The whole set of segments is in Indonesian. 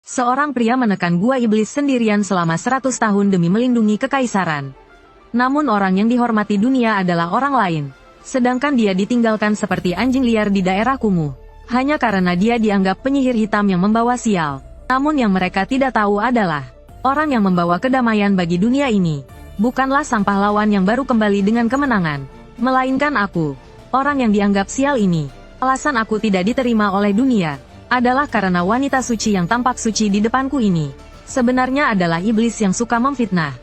Seorang pria menekan gua iblis sendirian selama 100 tahun demi melindungi kekaisaran. Namun orang yang dihormati dunia adalah orang lain. Sedangkan dia ditinggalkan seperti anjing liar di daerah kumuh. Hanya karena dia dianggap penyihir hitam yang membawa sial. Namun yang mereka tidak tahu adalah, orang yang membawa kedamaian bagi dunia ini, bukanlah sang pahlawan yang baru kembali dengan kemenangan. Melainkan aku, orang yang dianggap sial ini. Alasan aku tidak diterima oleh dunia adalah karena wanita suci yang tampak suci di depanku ini sebenarnya adalah iblis yang suka memfitnah.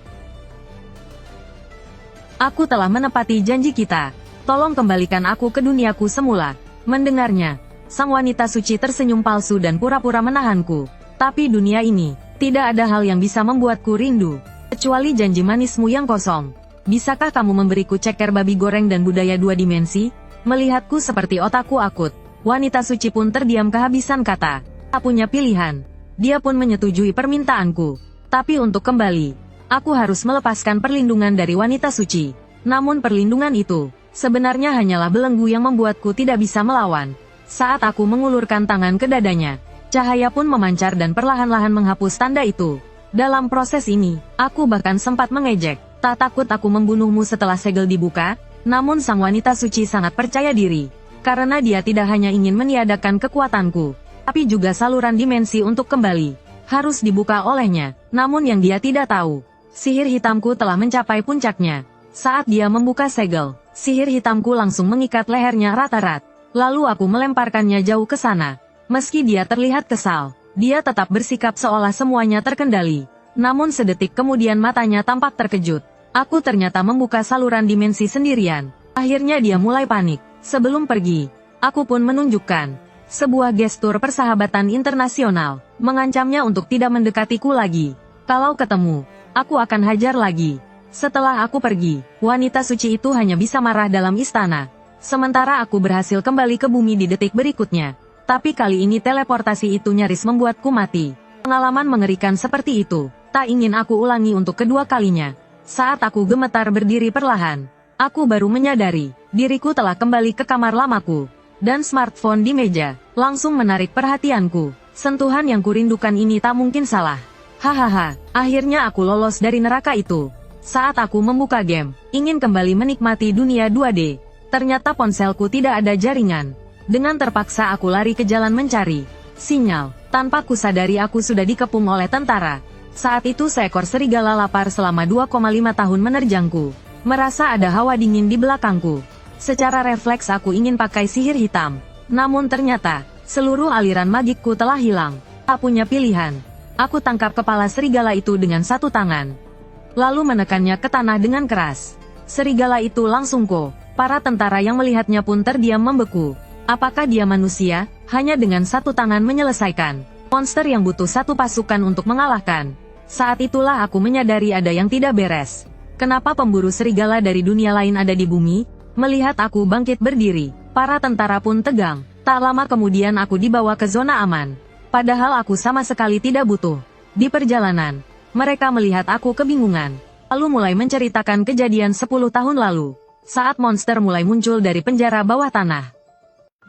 Aku telah menepati janji kita. Tolong kembalikan aku ke duniaku semula. Mendengarnya, sang wanita suci tersenyum palsu dan pura-pura menahanku. Tapi dunia ini, tidak ada hal yang bisa membuatku rindu, kecuali janji manismu yang kosong. Bisakah kamu memberiku ceker babi goreng dan budaya 2 dimensi? Melihatku seperti otakku akut, wanita suci pun terdiam kehabisan kata. Tak punya pilihan. Dia pun menyetujui permintaanku. Tapi untuk kembali, aku harus melepaskan perlindungan dari wanita suci. Namun perlindungan itu, sebenarnya hanyalah belenggu yang membuatku tidak bisa melawan. Saat aku mengulurkan tangan ke dadanya, cahaya pun memancar dan perlahan-lahan menghapus tanda itu. Dalam proses ini, aku bahkan sempat mengejek, tak takut aku membunuhmu setelah segel dibuka? Namun sang wanita suci sangat percaya diri. Karena dia tidak hanya ingin meniadakan kekuatanku, tapi juga saluran dimensi untuk kembali harus dibuka olehnya. Namun yang dia tidak tahu, sihir hitamku telah mencapai puncaknya. Saat dia membuka segel, sihir hitamku langsung mengikat lehernya rata-rat. Lalu aku melemparkannya jauh ke sana. Meski dia terlihat kesal, dia tetap bersikap seolah semuanya terkendali. Namun sedetik kemudian matanya tampak terkejut. Aku ternyata membuka saluran dimensi sendirian. Akhirnya dia mulai panik. Sebelum pergi, aku pun menunjukkan sebuah gestur persahabatan internasional, mengancamnya untuk tidak mendekatiku lagi. Kalau ketemu, aku akan hajar lagi. Setelah aku pergi, wanita suci itu hanya bisa marah dalam istana. Sementara aku berhasil kembali ke bumi di detik berikutnya. Tapi kali ini teleportasi itu nyaris membuatku mati. Pengalaman mengerikan seperti itu, tak ingin aku ulangi untuk kedua kalinya. Saat aku gemetar berdiri perlahan, aku baru menyadari, diriku telah kembali ke kamar lamaku. Dan smartphone di meja, langsung menarik perhatianku. Sentuhan yang kurindukan ini tak mungkin salah. Hahaha, akhirnya aku lolos dari neraka itu. Saat aku membuka game, ingin kembali menikmati dunia 2D. Ternyata ponselku tidak ada jaringan. Dengan terpaksa aku lari ke jalan mencari sinyal. Tanpa kusadari aku sudah dikepung oleh tentara. Saat itu seekor serigala lapar selama 2,5 tahun menerjangku. Merasa ada hawa dingin di belakangku. Secara refleks aku ingin pakai sihir hitam. Namun ternyata, seluruh aliran magikku telah hilang. Tak punya pilihan. Aku tangkap kepala serigala itu dengan satu tangan. Lalu menekannya ke tanah dengan keras. Serigala itu langsung ko. Para tentara yang melihatnya pun terdiam membeku. Apakah dia manusia? Hanya dengan satu tangan menyelesaikan monster yang butuh satu pasukan untuk mengalahkan. Saat itulah aku menyadari ada yang tidak beres. Kenapa pemburu serigala dari dunia lain ada di bumi? Melihat aku bangkit berdiri, para tentara pun tegang. Tak lama kemudian aku dibawa ke zona aman. Padahal aku sama sekali tidak butuh. Di perjalanan, mereka melihat aku kebingungan. Lalu mulai menceritakan kejadian 10 tahun lalu. Saat monster mulai muncul dari penjara bawah tanah.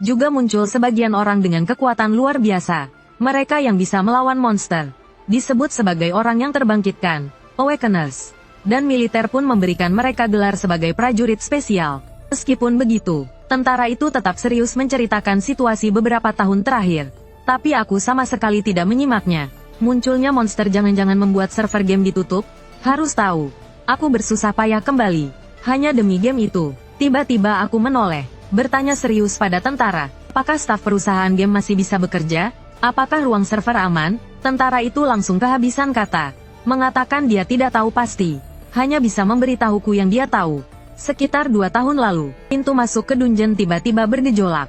Juga muncul sebagian orang dengan kekuatan luar biasa. Mereka yang bisa melawan monster disebut sebagai orang yang terbangkitkan, Awakeners. Dan militer pun memberikan mereka gelar sebagai prajurit spesial. Meskipun begitu, tentara itu tetap serius menceritakan situasi beberapa tahun terakhir. Tapi aku sama sekali tidak menyimaknya. Munculnya monster jangan-jangan membuat server game ditutup? Harus tahu. Aku bersusah payah kembali. Hanya demi game itu. Tiba-tiba aku menoleh. Bertanya serius pada tentara. Apakah staf perusahaan game masih bisa bekerja? Apakah ruang server aman? Tentara itu langsung kehabisan kata. Mengatakan dia tidak tahu pasti. Hanya bisa memberitahuku yang dia tahu. Sekitar 2 tahun lalu, pintu masuk ke dungeon tiba-tiba bergejolak.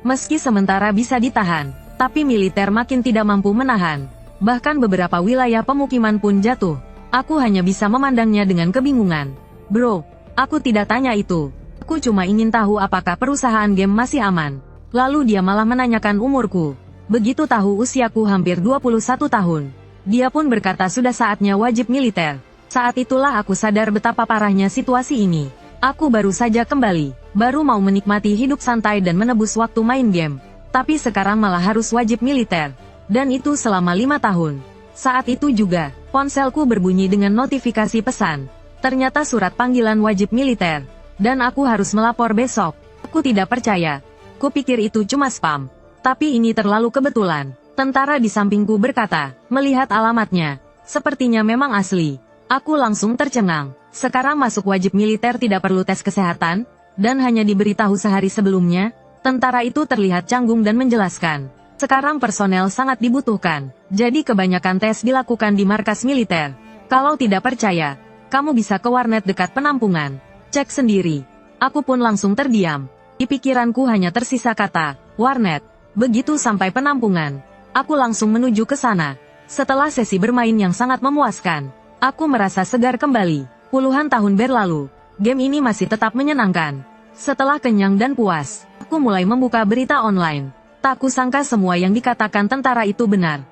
Meski sementara bisa ditahan, tapi militer makin tidak mampu menahan. Bahkan beberapa wilayah pemukiman pun jatuh. Aku hanya bisa memandangnya dengan kebingungan. Bro, aku tidak tanya itu. Aku cuma ingin tahu apakah perusahaan game masih aman. Lalu dia malah menanyakan umurku. Begitu tahu usiaku hampir 21 tahun. Dia pun berkata sudah saatnya wajib militer. Saat itulah aku sadar betapa parahnya situasi ini. Aku baru saja kembali, baru mau menikmati hidup santai dan menebus waktu main game. Tapi sekarang malah harus wajib militer. Dan itu selama 5 tahun. Saat itu juga, ponselku berbunyi dengan notifikasi pesan. Ternyata surat panggilan wajib militer. Dan aku harus melapor besok. Aku tidak percaya. Kupikir itu cuma spam. Tapi ini terlalu kebetulan. Tentara di sampingku berkata, melihat alamatnya. Sepertinya memang asli. Aku langsung tercengang. Sekarang masuk wajib militer tidak perlu tes kesehatan, dan hanya diberitahu sehari sebelumnya. Tentara itu terlihat canggung dan menjelaskan. Sekarang personel sangat dibutuhkan, jadi kebanyakan tes dilakukan di markas militer. Kalau tidak percaya, kamu bisa ke warnet dekat penampungan. Cek sendiri. Aku pun langsung terdiam. Di pikiranku hanya tersisa kata, warnet. Begitu sampai penampungan, aku langsung menuju ke sana. Setelah sesi bermain yang sangat memuaskan, aku merasa segar kembali. Puluhan tahun berlalu, game ini masih tetap menyenangkan. Setelah kenyang dan puas, aku mulai membuka berita online. Tak kusangka semua yang dikatakan tentara itu benar.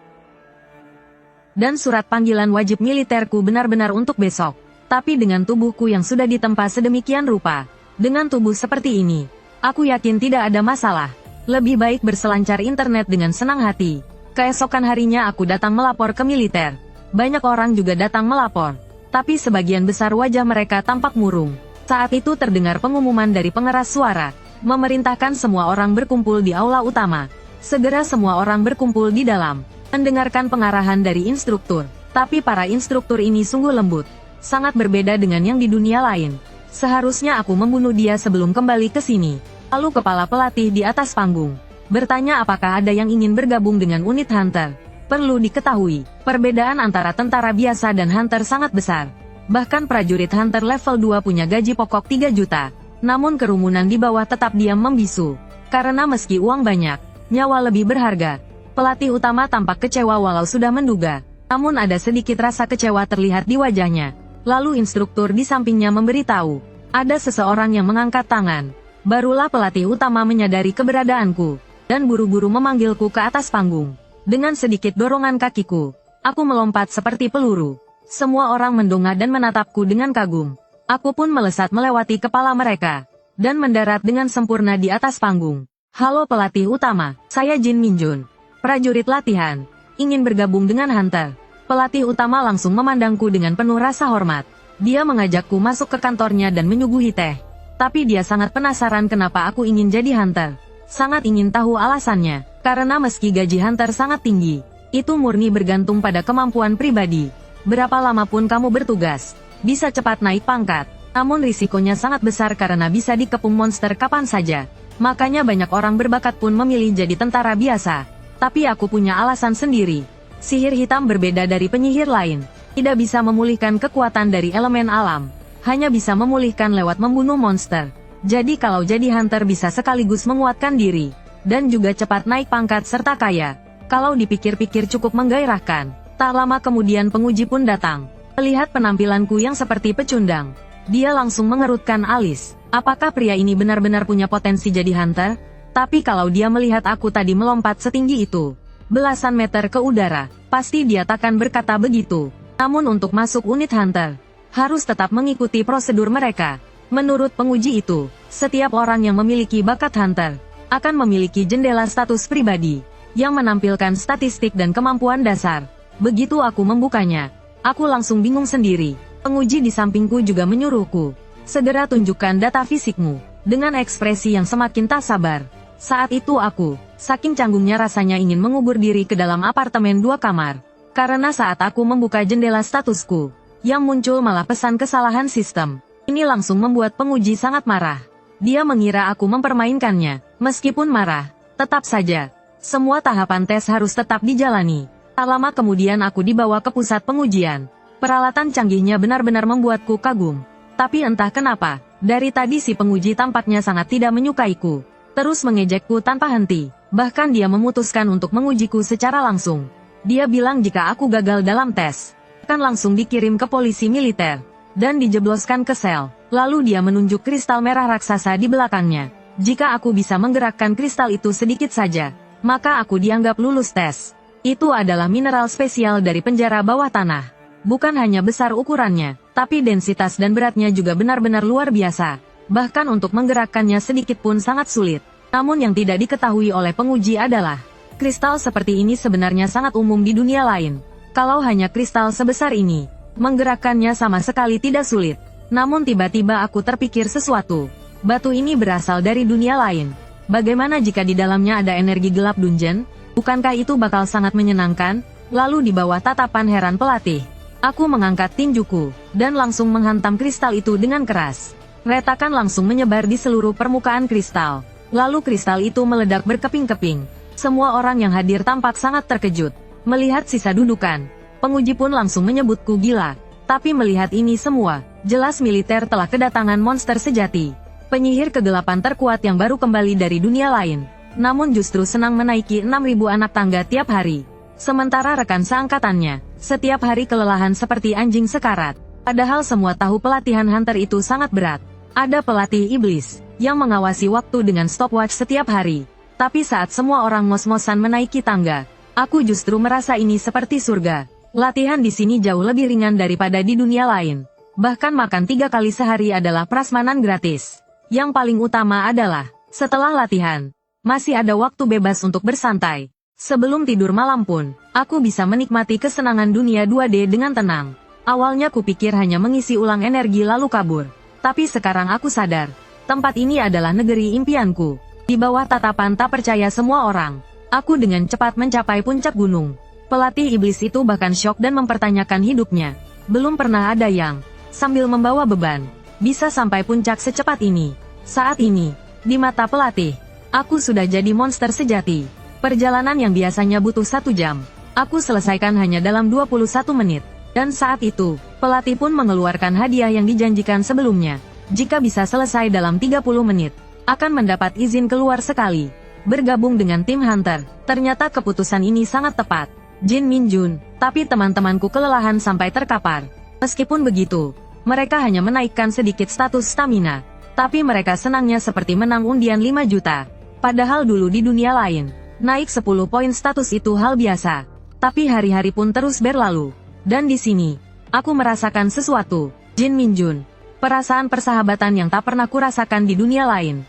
Dan surat panggilan wajib militerku benar-benar untuk besok. Tapi dengan tubuhku yang sudah ditempa sedemikian rupa, dengan tubuh seperti ini, aku yakin tidak ada masalah. Lebih baik berselancar internet dengan senang hati. Keesokan harinya aku datang melapor ke militer. Banyak orang juga datang melapor. Tapi sebagian besar wajah mereka tampak murung. Saat itu terdengar pengumuman dari pengeras suara. Memerintahkan semua orang berkumpul di aula utama. Segera semua orang berkumpul di dalam, mendengarkan pengarahan dari instruktur. Tapi para instruktur ini sungguh lembut. Sangat berbeda dengan yang di dunia lain. Seharusnya aku membunuh dia sebelum kembali ke sini. Lalu kepala pelatih di atas panggung bertanya apakah ada yang ingin bergabung dengan unit Hunter. Perlu diketahui, perbedaan antara tentara biasa dan Hunter sangat besar. Bahkan prajurit Hunter level 2 punya gaji pokok 3 juta. Namun kerumunan di bawah tetap diam membisu. Karena meski uang banyak, nyawa lebih berharga. Pelatih utama tampak kecewa walau sudah menduga. Namun ada sedikit rasa kecewa terlihat di wajahnya. Lalu instruktur di sampingnya memberitahu. Ada seseorang yang mengangkat tangan. Barulah pelatih utama menyadari keberadaanku. Dan buru-buru memanggilku ke atas panggung. Dengan sedikit dorongan kakiku, aku melompat seperti peluru. Semua orang mendongak dan menatapku dengan kagum. Aku pun melesat melewati kepala mereka, dan mendarat dengan sempurna di atas panggung. Halo pelatih utama, saya Jin Minjun. Prajurit latihan, ingin bergabung dengan Hunter. Pelatih utama langsung memandangku dengan penuh rasa hormat. Dia mengajakku masuk ke kantornya dan menyuguhi teh. Tapi dia sangat penasaran kenapa aku ingin jadi Hunter. Sangat ingin tahu alasannya, karena meski gaji Hunter sangat tinggi, itu murni bergantung pada kemampuan pribadi. Berapa lama pun kamu bertugas, bisa cepat naik pangkat, namun risikonya sangat besar karena bisa dikepung monster kapan saja. Makanya banyak orang berbakat pun memilih jadi tentara biasa. Tapi aku punya alasan sendiri. Sihir hitam berbeda dari penyihir lain. Tidak bisa memulihkan kekuatan dari elemen alam. Hanya bisa memulihkan lewat membunuh monster. Jadi kalau jadi Hunter bisa sekaligus menguatkan diri. Dan juga cepat naik pangkat serta kaya. Kalau dipikir-pikir cukup menggairahkan. Tak lama kemudian penguji pun datang. Melihat penampilanku yang seperti pecundang, dia langsung mengerutkan alis. Apakah pria ini benar-benar punya potensi jadi Hunter? Tapi kalau dia melihat aku tadi melompat setinggi itu, belasan meter ke udara, pasti dia takkan berkata begitu. Namun untuk masuk unit Hunter, harus tetap mengikuti prosedur mereka. Menurut penguji itu, setiap orang yang memiliki bakat Hunter, akan memiliki jendela status pribadi, yang menampilkan statistik dan kemampuan dasar. Begitu aku membukanya, aku langsung bingung sendiri. Penguji di sampingku juga menyuruhku. Segera tunjukkan data fisikmu. Dengan ekspresi yang semakin tak sabar. Saat itu aku, saking canggungnya rasanya ingin mengubur diri ke dalam apartemen 2 kamar. Karena saat aku membuka jendela statusku, yang muncul malah pesan kesalahan sistem. Ini langsung membuat penguji sangat marah. Dia mengira aku mempermainkannya. Meskipun marah, tetap saja. Semua tahapan tes harus tetap dijalani. Tak lama kemudian aku dibawa ke pusat pengujian. Peralatan canggihnya benar-benar membuatku kagum. Tapi entah kenapa, dari tadi si penguji tampaknya sangat tidak menyukaiku. Terus mengejekku tanpa henti. Bahkan dia memutuskan untuk mengujiku secara langsung. Dia bilang jika aku gagal dalam tes, akan langsung dikirim ke polisi militer. Dan dijebloskan ke sel. Lalu dia menunjuk kristal merah raksasa di belakangnya. Jika aku bisa menggerakkan kristal itu sedikit saja, maka aku dianggap lulus tes. Itu adalah mineral spesial dari penjara bawah tanah. Bukan hanya besar ukurannya, tapi densitas dan beratnya juga benar-benar luar biasa. Bahkan untuk menggerakkannya sedikit pun sangat sulit. Namun yang tidak diketahui oleh penguji adalah, Kristal seperti ini sebenarnya sangat umum di dunia lain. Kalau hanya kristal sebesar ini, menggerakkannya sama sekali tidak sulit. Namun tiba-tiba aku terpikir sesuatu. Batu ini berasal dari dunia lain. Bagaimana jika di dalamnya ada energi gelap dungeon? Bukankah itu bakal sangat menyenangkan? Lalu di bawah tatapan heran pelatih, aku mengangkat tinjuku, dan langsung menghantam kristal itu dengan keras. Retakan langsung menyebar di seluruh permukaan kristal. Lalu kristal itu meledak berkeping-keping. Semua orang yang hadir tampak sangat terkejut. Melihat sisa dudukan, penguji pun langsung menyebutku gila. Tapi melihat ini semua, jelas militer telah kedatangan monster sejati. Penyihir kegelapan terkuat yang baru kembali dari dunia lain. Namun justru senang menaiki 6.000 anak tangga tiap hari. Sementara rekan seangkatannya, setiap hari kelelahan seperti anjing sekarat. Padahal semua tahu pelatihan hunter itu sangat berat. Ada pelatih iblis, yang mengawasi waktu dengan stopwatch setiap hari. Tapi saat semua orang ngos-ngosan menaiki tangga, aku justru merasa ini seperti surga. Latihan di sini jauh lebih ringan daripada di dunia lain. Bahkan makan 3 kali sehari adalah prasmanan gratis. Yang paling utama adalah, setelah latihan, masih ada waktu bebas untuk bersantai. Sebelum tidur malam pun, aku bisa menikmati kesenangan dunia 2D dengan tenang. Awalnya kupikir hanya mengisi ulang energi lalu kabur. Tapi sekarang aku sadar, tempat ini adalah negeri impianku. Di bawah tatapan tak percaya semua orang, aku dengan cepat mencapai puncak gunung. Pelatih iblis itu bahkan syok dan mempertanyakan hidupnya. Belum pernah ada yang, sambil membawa beban, bisa sampai puncak secepat ini. Saat ini, di mata pelatih, aku sudah jadi monster sejati. Perjalanan yang biasanya butuh 1 jam, aku selesaikan hanya dalam 21 menit. Dan saat itu, pelatih pun mengeluarkan hadiah yang dijanjikan sebelumnya. Jika bisa selesai dalam 30 menit, akan mendapat izin keluar sekali. Bergabung dengan tim Hunter, ternyata keputusan ini sangat tepat. Jin Minjun, tapi teman-temanku kelelahan sampai terkapar. Meskipun begitu, mereka hanya menaikkan sedikit status stamina. Tapi mereka senangnya seperti menang undian 5 juta. Padahal dulu di dunia lain, naik 10 poin status itu hal biasa. Tapi hari-hari pun terus berlalu. Dan di sini, aku merasakan sesuatu. Jin Minjun, perasaan persahabatan yang tak pernah kurasakan di dunia lain.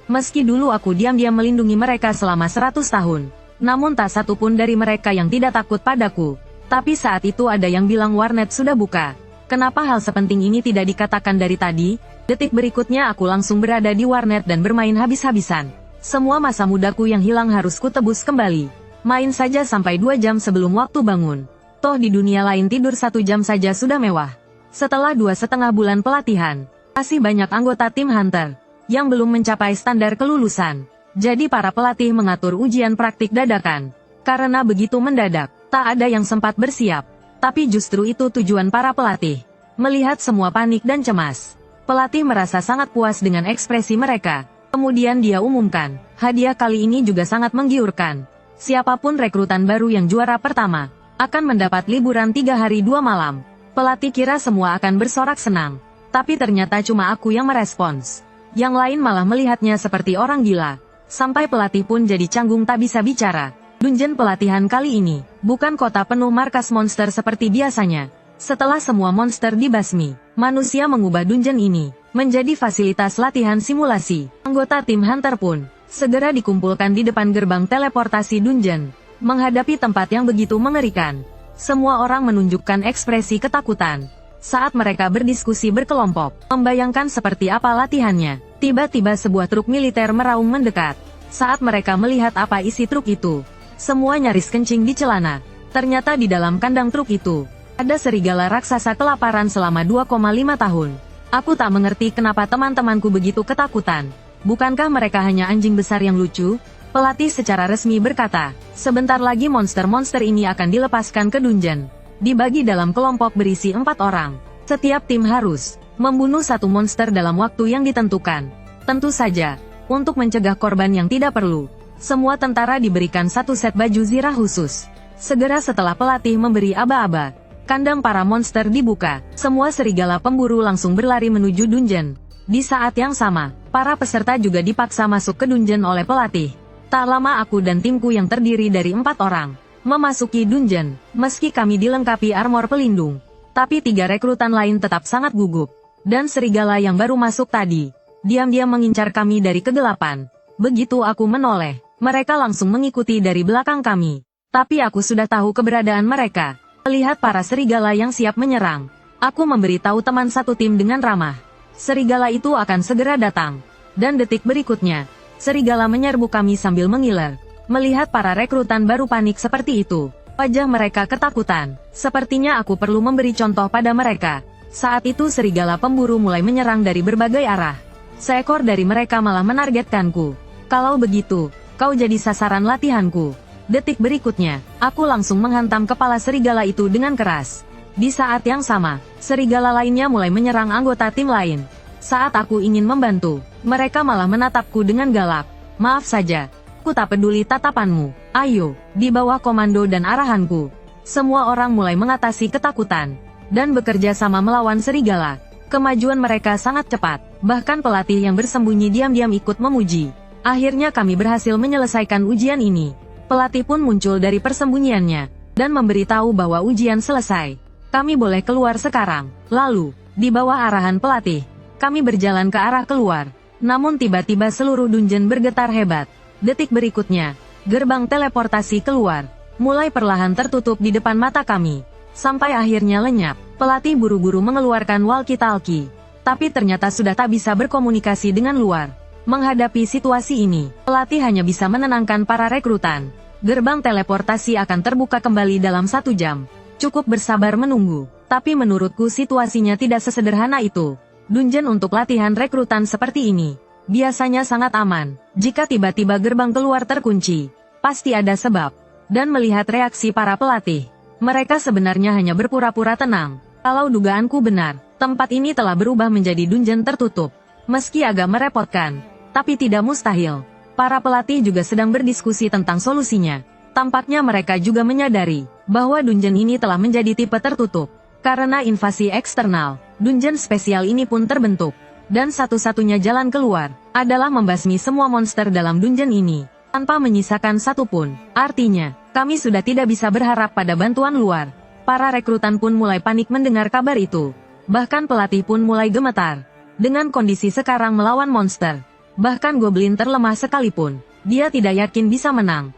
Meski dulu aku diam-diam melindungi mereka selama 100 tahun. Namun tak satu pun dari mereka yang tidak takut padaku. Tapi saat itu ada yang bilang warnet sudah buka. Kenapa hal sepenting ini tidak dikatakan dari tadi? Detik berikutnya aku langsung berada di warnet dan bermain habis-habisan. Semua masa mudaku yang hilang harus kutebus kembali. Main saja sampai 2 jam sebelum waktu bangun. Toh di dunia lain tidur 1 jam saja sudah mewah. Setelah 2,5 bulan pelatihan, masih banyak anggota tim Hunter yang belum mencapai standar kelulusan. Jadi para pelatih mengatur ujian praktik dadakan. Karena begitu mendadak, tak ada yang sempat bersiap. Tapi justru itu tujuan para pelatih. Melihat semua panik dan cemas, pelatih merasa sangat puas dengan ekspresi mereka. Kemudian dia umumkan, hadiah kali ini juga sangat menggiurkan. Siapapun rekrutan baru yang juara pertama, akan mendapat liburan 3 hari 2 malam. Pelatih kira semua akan bersorak senang. Tapi ternyata cuma aku yang merespons. Yang lain malah melihatnya seperti orang gila. Sampai pelatih pun jadi canggung tak bisa bicara. Dungeon pelatihan kali ini, bukan kota penuh markas monster seperti biasanya. Setelah semua monster dibasmi, manusia mengubah dungeon ini menjadi fasilitas latihan simulasi. Anggota tim Hunter pun segera dikumpulkan di depan gerbang teleportasi dungeon. Menghadapi tempat yang begitu mengerikan, semua orang menunjukkan ekspresi ketakutan. Saat mereka berdiskusi berkelompok, membayangkan seperti apa latihannya, tiba-tiba sebuah truk militer meraung mendekat. Saat mereka melihat apa isi truk itu, semua nyaris kencing di celana. Ternyata di dalam kandang truk itu, ada serigala raksasa kelaparan selama 2,5 tahun. Aku tak mengerti kenapa teman-temanku begitu ketakutan. Bukankah mereka hanya anjing besar yang lucu? Pelatih secara resmi berkata, sebentar lagi monster-monster ini akan dilepaskan ke dungeon. Dibagi dalam kelompok berisi 4 orang. Setiap tim harus membunuh 1 monster dalam waktu yang ditentukan. Tentu saja, untuk mencegah korban yang tidak perlu, semua tentara diberikan 1 set baju zirah khusus. Segera setelah pelatih memberi aba-aba, kandang para monster dibuka. Semua serigala pemburu langsung berlari menuju dungeon. Di saat yang sama, para peserta juga dipaksa masuk ke dungeon oleh pelatih. Tak lama aku dan timku yang terdiri dari 4 orang memasuki dungeon. Meski kami dilengkapi armor pelindung, tapi 3 rekrutan lain tetap sangat gugup. Dan serigala yang baru masuk tadi, diam-diam mengincar kami dari kegelapan. Begitu aku menoleh, Mereka langsung mengikuti dari belakang kami. Tapi aku sudah tahu keberadaan mereka. Melihat para serigala yang siap menyerang, aku memberitahu teman satu tim dengan ramah. Serigala itu akan segera datang. Dan detik berikutnya, serigala menyerbu kami sambil mengiler. Melihat para rekrutan baru panik seperti itu, wajah mereka ketakutan. Sepertinya aku perlu memberi contoh pada mereka. Saat itu serigala pemburu mulai menyerang dari berbagai arah. Seekor dari mereka malah menargetkanku. Kalau begitu, kau jadi sasaran latihanku. Detik berikutnya, aku langsung menghantam kepala serigala itu dengan keras. Di saat yang sama, serigala lainnya mulai menyerang anggota tim lain. Saat aku ingin membantu, mereka malah menatapku dengan galak. Maaf saja, aku tak peduli tatapanmu. Ayo, di bawah komando dan arahanku. Semua orang mulai mengatasi ketakutan dan bekerja sama melawan serigala. Kemajuan mereka sangat cepat, bahkan pelatih yang bersembunyi diam-diam ikut memuji. Akhirnya kami berhasil menyelesaikan ujian ini. Pelatih pun muncul dari persembunyiannya dan memberitahu bahwa ujian selesai. Kami boleh keluar sekarang. Lalu, di bawah arahan pelatih, kami berjalan ke arah keluar. Namun tiba-tiba seluruh dungeon bergetar hebat. Detik berikutnya, gerbang teleportasi keluar, mulai perlahan tertutup di depan mata kami. Sampai akhirnya lenyap. Pelatih buru-buru mengeluarkan walkie-talkie. Tapi ternyata sudah tak bisa berkomunikasi dengan luar. Menghadapi situasi ini, pelatih hanya bisa menenangkan para rekrutan. Gerbang teleportasi akan terbuka kembali dalam 1 jam. Cukup bersabar menunggu. Tapi menurutku situasinya tidak sesederhana itu. Dungeon untuk latihan rekrutan seperti ini biasanya sangat aman. Jika tiba-tiba gerbang keluar terkunci, pasti ada sebab. Dan melihat reaksi para pelatih, mereka sebenarnya hanya berpura-pura tenang. Kalau dugaanku benar, tempat ini telah berubah menjadi dungeon tertutup. Meski agak merepotkan, tapi tidak mustahil. Para pelatih juga sedang berdiskusi tentang solusinya. Tampaknya mereka juga menyadari bahwa dungeon ini telah menjadi tipe tertutup. Karena invasi eksternal, dungeon spesial ini pun terbentuk. Dan satu-satunya jalan keluar adalah membasmi semua monster dalam dungeon ini, tanpa menyisakan satupun. Artinya, kami sudah tidak bisa berharap pada bantuan luar. Para rekrutan pun mulai panik mendengar kabar itu. Bahkan pelatih pun mulai gemetar. Dengan kondisi sekarang melawan monster, bahkan goblin terlemah sekalipun, dia tidak yakin bisa menang.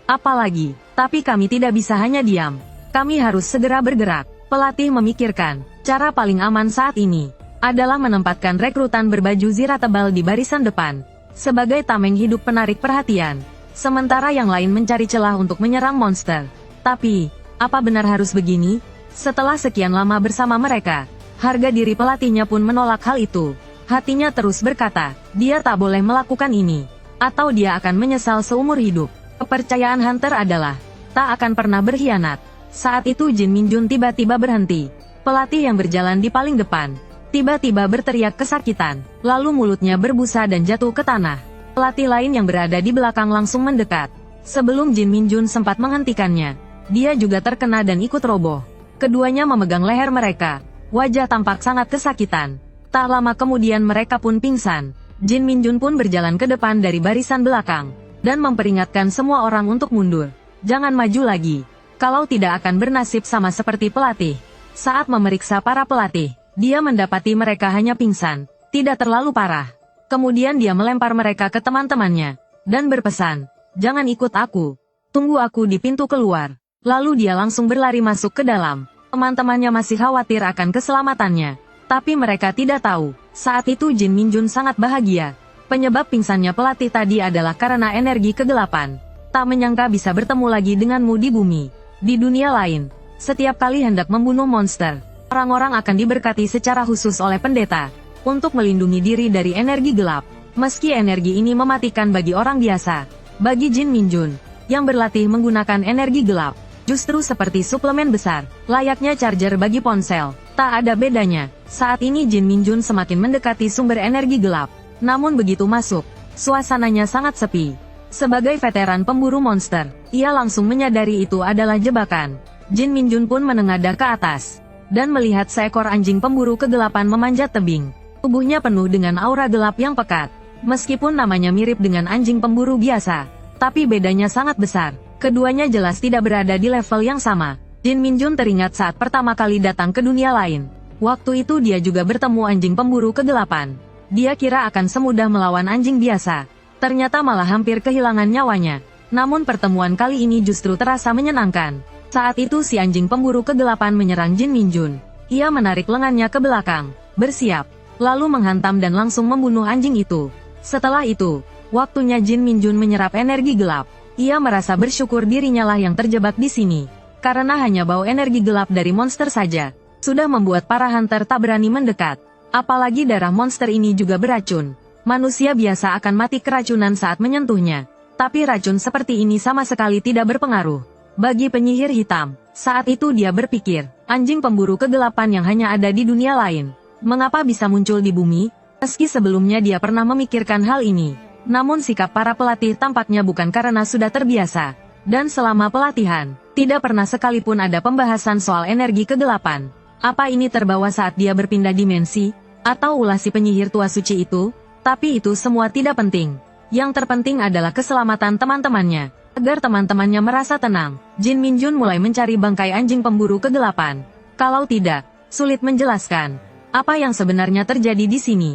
Apalagi, tapi kami tidak bisa hanya diam. Kami harus segera bergerak. Pelatih memikirkan, cara paling aman saat ini adalah menempatkan rekrutan berbaju zirah tebal di barisan depan, sebagai tameng hidup penarik perhatian. Sementara yang lain mencari celah untuk menyerang monster. Tapi, apa benar harus begini? Setelah sekian lama bersama mereka, harga diri pelatihnya pun menolak hal itu. Hatinya terus berkata, dia tak boleh melakukan ini, atau dia akan menyesal seumur hidup. Kepercayaan Hunter adalah, tak akan pernah berkhianat. Saat itu Jin Minjun tiba-tiba berhenti. Pelatih yang berjalan di paling depan, tiba-tiba berteriak kesakitan, lalu mulutnya berbusa dan jatuh ke tanah. Pelatih lain yang berada di belakang langsung mendekat. Sebelum Jin Minjun sempat menghentikannya, dia juga terkena dan ikut roboh. Keduanya memegang leher mereka. Wajah tampak sangat kesakitan. Tak lama kemudian mereka pun pingsan. Jin Minjun pun berjalan ke depan dari barisan belakang, dan memperingatkan semua orang untuk mundur. Jangan maju lagi. Kalau tidak akan bernasib sama seperti pelatih. Saat memeriksa para pelatih, dia mendapati mereka hanya pingsan, tidak terlalu parah. Kemudian dia melempar mereka ke teman-temannya, dan berpesan, jangan ikut aku. Tunggu aku di pintu keluar. Lalu dia langsung berlari masuk ke dalam. Teman-temannya masih khawatir akan keselamatannya. Tapi mereka tidak tahu, saat itu Jin Minjun sangat bahagia. Penyebab pingsannya pelatih tadi adalah karena energi kegelapan. Tak menyangka bisa bertemu lagi denganmu di bumi. Di dunia lain, setiap kali hendak membunuh monster, orang-orang akan diberkati secara khusus oleh pendeta, untuk melindungi diri dari energi gelap. Meski energi ini mematikan bagi orang biasa, bagi Jin Minjun, yang berlatih menggunakan energi gelap, justru seperti suplemen besar, layaknya charger bagi ponsel. Tak ada bedanya. Saat ini Jin Minjun semakin mendekati sumber energi gelap. Namun begitu masuk, suasananya sangat sepi. Sebagai veteran pemburu monster, ia langsung menyadari itu adalah jebakan. Jin Minjun pun menengadah ke atas, dan melihat seekor anjing pemburu kegelapan memanjat tebing. Tubuhnya penuh dengan aura gelap yang pekat. Meskipun namanya mirip dengan anjing pemburu biasa, tapi bedanya sangat besar. Keduanya jelas tidak berada di level yang sama. Jin Minjun teringat saat pertama kali datang ke dunia lain. Waktu itu dia juga bertemu anjing pemburu kegelapan. Dia kira akan semudah melawan anjing biasa. ternyata malah hampir kehilangan nyawanya. Namun pertemuan kali ini justru terasa menyenangkan. Saat itu si anjing pemburu kegelapan menyerang Jin Minjun. Ia menarik lengannya ke belakang, bersiap, lalu menghantam dan langsung membunuh anjing itu. Setelah itu, waktunya Jin Minjun menyerap energi gelap. Ia merasa bersyukur dirinya lah yang terjebak di sini. Karena hanya bau energi gelap dari monster saja, sudah membuat para hunter tak berani mendekat. Apalagi darah monster ini juga beracun. Manusia biasa akan mati keracunan saat menyentuhnya. Tapi racun seperti ini sama sekali tidak berpengaruh bagi penyihir hitam. Saat itu dia berpikir, anjing pemburu kegelapan yang hanya ada di dunia lain, mengapa bisa muncul di bumi? Meski sebelumnya dia pernah memikirkan hal ini, namun sikap para pelatih tampaknya bukan karena sudah terbiasa. Dan selama pelatihan, tidak pernah sekalipun ada pembahasan soal energi kegelapan. Apa ini terbawa saat dia berpindah dimensi? Atau ulah si penyihir tua suci itu? Tapi itu semua tidak penting. Yang terpenting adalah keselamatan teman-temannya. Agar teman-temannya merasa tenang, Jin Minjun mulai mencari bangkai anjing pemburu kegelapan. Kalau tidak, sulit menjelaskan apa yang sebenarnya terjadi di sini.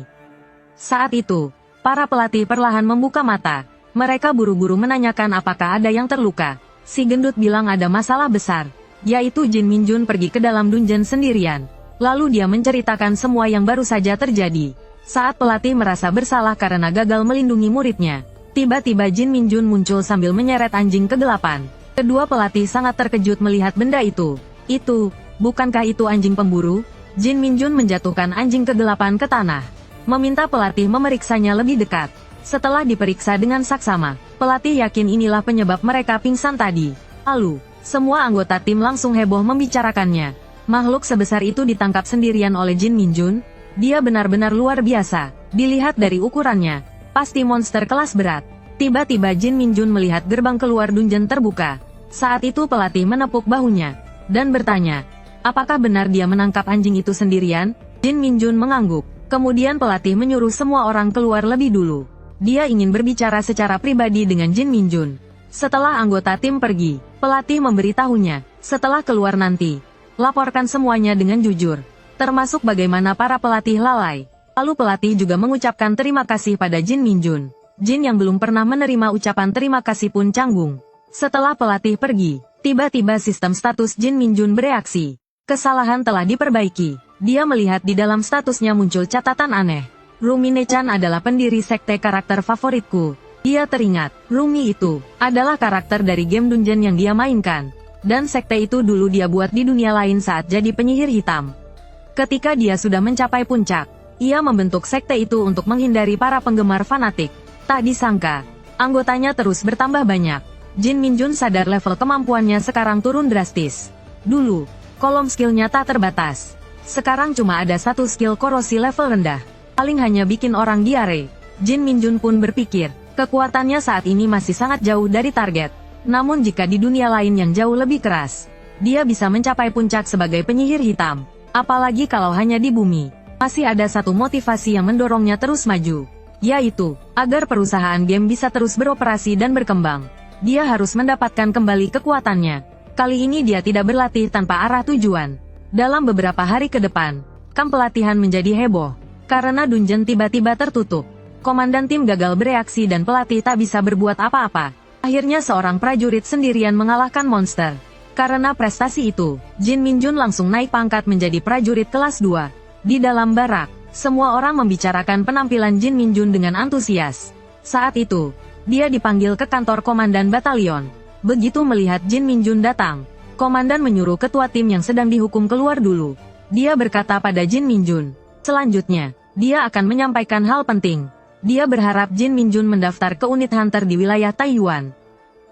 Saat itu, para pelatih perlahan membuka mata. Mereka buru-buru menanyakan apakah ada yang terluka. Si gendut bilang ada masalah besar, yaitu Jin Minjun pergi ke dalam dungeon sendirian. Lalu dia menceritakan semua yang baru saja terjadi. Saat pelatih merasa bersalah karena gagal melindungi muridnya, tiba-tiba Jin Minjun muncul sambil menyeret anjing kegelapan. Kedua pelatih sangat terkejut melihat benda itu. Bukankah itu anjing pemburu? Jin Minjun menjatuhkan anjing kegelapan ke tanah, meminta pelatih memeriksanya lebih dekat. Setelah diperiksa dengan saksama, pelatih yakin inilah penyebab mereka pingsan tadi. Lalu, semua anggota tim langsung heboh membicarakannya. Makhluk sebesar itu ditangkap sendirian oleh Jin Minjun. Dia benar-benar luar biasa. Dilihat dari ukurannya, pasti monster kelas berat. Tiba-tiba Jin Minjun melihat gerbang keluar dungeon terbuka. Saat itu pelatih menepuk bahunya dan bertanya, apakah benar dia menangkap anjing itu sendirian? Jin Minjun mengangguk. Kemudian pelatih menyuruh semua orang keluar lebih dulu. Dia ingin berbicara secara pribadi dengan Jin Minjun. Setelah anggota tim pergi, pelatih memberitahunya, setelah keluar nanti, laporkan semuanya dengan jujur, termasuk bagaimana para pelatih lalai. Lalu pelatih juga mengucapkan terima kasih pada Jin Minjun. Jin yang belum pernah menerima ucapan terima kasih pun canggung. Setelah pelatih pergi, tiba-tiba sistem status Jin Minjun bereaksi. Kesalahan telah diperbaiki. Dia melihat di dalam statusnya muncul catatan aneh. Rumine-chan adalah pendiri sekte karakter favoritku. Dia teringat, Rumi itu adalah karakter dari game dungeon yang dia mainkan. Dan sekte itu dulu dia buat di dunia lain saat jadi penyihir hitam. Ketika dia sudah mencapai puncak, ia membentuk sekte itu untuk menghindari para penggemar fanatik. Tak disangka, anggotanya terus bertambah banyak. Jin Minjun sadar level kemampuannya sekarang turun drastis. Dulu, kolom skillnya tak terbatas. Sekarang cuma ada satu skill korosi level rendah. Paling hanya bikin orang diare. Jin Minjun pun berpikir, kekuatannya saat ini masih sangat jauh dari target. Namun jika di dunia lain yang jauh lebih keras, dia bisa mencapai puncak sebagai penyihir hitam. Apalagi kalau hanya di bumi. Masih ada satu motivasi yang mendorongnya terus maju, yaitu, agar perusahaan game bisa terus beroperasi dan berkembang. Dia harus mendapatkan kembali kekuatannya. Kali ini dia tidak berlatih tanpa arah tujuan. Dalam beberapa hari ke depan, kamp pelatihan menjadi heboh, karena dungeon tiba-tiba tertutup. Komandan tim gagal bereaksi dan pelatih tak bisa berbuat apa-apa. Akhirnya seorang prajurit sendirian mengalahkan monster. Karena prestasi itu, Jin Minjun langsung naik pangkat menjadi prajurit kelas 2. Di dalam barak, semua orang membicarakan penampilan Jin Minjun dengan antusias. Saat itu, dia dipanggil ke kantor komandan batalion. Begitu melihat Jin Minjun datang, komandan menyuruh ketua tim yang sedang dihukum keluar dulu. Dia berkata pada Jin Minjun, selanjutnya, dia akan menyampaikan hal penting. Dia berharap Jin Minjun mendaftar ke unit hunter di wilayah Taiyuan.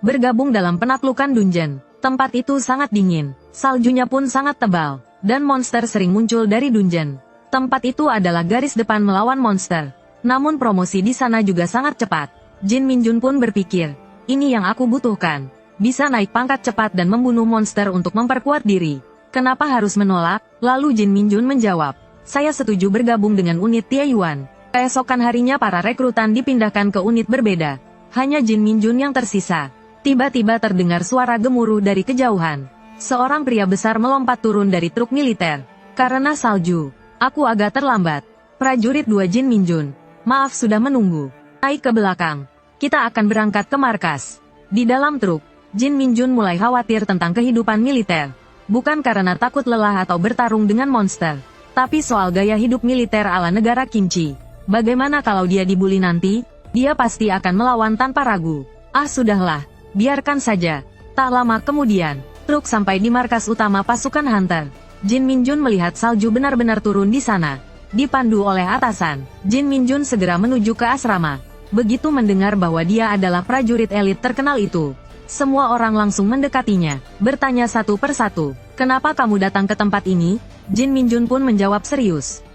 Bergabung dalam penaklukan dungeon. Tempat itu sangat dingin, saljunya pun sangat tebal, dan monster sering muncul dari dungeon. Tempat itu adalah garis depan melawan monster. Namun promosi di sana juga sangat cepat. Jin Minjun pun berpikir, ini yang aku butuhkan. Bisa naik pangkat cepat dan membunuh monster untuk memperkuat diri. Kenapa harus menolak? Lalu Jin Minjun menjawab, saya setuju bergabung dengan unit Taiyuan. Keesokan harinya para rekrutan dipindahkan ke unit berbeda. Hanya Jin Minjun yang tersisa. Tiba-tiba terdengar suara gemuruh dari kejauhan. Seorang pria besar melompat turun dari truk militer. Karena salju, aku agak terlambat. Prajurit 2 Jin Minjun. Maaf sudah menunggu. Naik ke belakang. Kita akan berangkat ke markas. Di dalam truk, Jin Minjun mulai khawatir tentang kehidupan militer. Bukan karena takut lelah atau bertarung dengan monster, tapi soal gaya hidup militer ala negara Kimchi. Bagaimana kalau dia dibully nanti? Dia pasti akan melawan tanpa ragu. Ah sudahlah, biarkan saja. Tak lama kemudian, truk sampai di markas utama pasukan Hunter. Jin Minjun melihat salju benar-benar turun di sana. Dipandu oleh atasan, Jin Minjun segera menuju ke asrama. Begitu mendengar bahwa dia adalah prajurit elit terkenal itu, semua orang langsung mendekatinya, bertanya satu persatu, "Kenapa kamu datang ke tempat ini?" Jin Minjun pun menjawab serius,